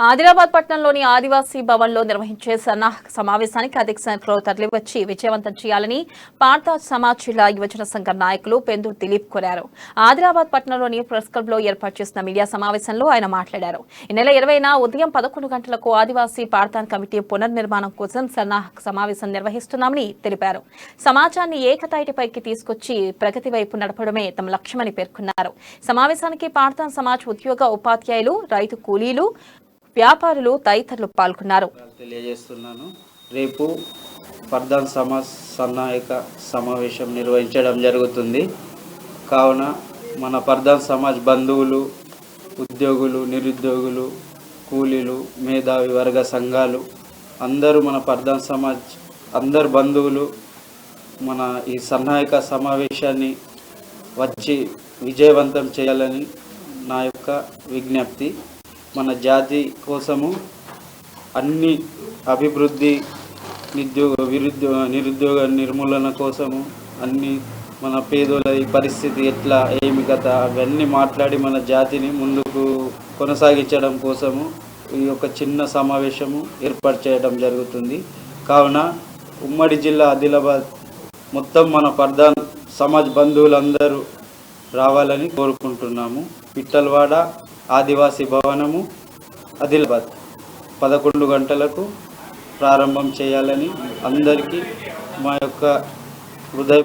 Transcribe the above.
ఆదిలాబాద్ పట్టణంలోని ఆదివాసీ భవన్లో నిర్వహించే సన్నాహక సమావేశానికి అధిక సంఖ్యలో తరలివచ్చి విజయవంతం చేయాలని పార్థాజ్ సమాజ్ జిల్లా యువజన సంఘం నాయకులు పెందు దిలీప్ కోరారు. ఆదిలాబాద్ పట్టణంలోని ప్రెస్ క్లబ్ లో ఏర్పాటు చేసిన మీడియా సమావేశంలో ఆయన మాట్లాడారు. ఈ నెల 20న ఉదయం 11 గంటలకు ఆదివాసీ పార్థాన్ కమిటీ పునర్నిర్మాణం కోసం సన్నాహక సమావేశం నిర్వహిస్తున్నామని తెలిపారు. సమాజాన్ని ఏకతాటిపైకి తీసుకొచ్చి ప్రగతి వైపు నడపడమే తమ లక్ష్యమని పేర్కొన్నారు. సమావేశానికి పార్థాన్ సమాజ్ ఉద్యోగ ఉపాధ్యాయులు, రైతు కూలీలు, వ్యాపారులు తదితరులు పాల్గొన్నారు. తెలియజేస్తున్నాను. రేపు పార్థాన్ సమాజ్ సన్నాహక సమావేశం నిర్వహించడం జరుగుతుంది. కావున మన పార్థాన్ సమాజ్ బంధువులు, ఉద్యోగులు, నిరుద్యోగులు, కూలీలు, మేధావి వర్గ సంఘాలు అందరూ మన పార్థాన్ సమాజ్ అందరు బంధువులు మన ఈ సన్నాహక సమావేశాన్ని వచ్చి విజయవంతం చేయాలని నా యొక్క విజ్ఞప్తి. మన జాతి కోసము అన్ని అభివృద్ధి, నిరుద్యోగ నిర్మూలన కోసము అన్ని మన పేదల పరిస్థితి ఎట్లా ఏమి కథ అవన్నీ మాట్లాడి మన జాతిని ముందుకు కొనసాగించడం కోసము ఈ యొక్క చిన్న సమావేశము ఏర్పాటు చేయడం జరుగుతుంది. కావున ఉమ్మడి జిల్లా ఆదిలాబాద్ మొత్తం మన పార్థాన్ సమాజ్ బంధువులందరూ రావాలని కోరుకుంటున్నాము. పిట్టల్వాడ ఆదివాసీ భవనము ఆదిలాబాద్ 11 గంటలకు ప్రారంభం చేయాలని అందరికీ మా యొక్క హృదయ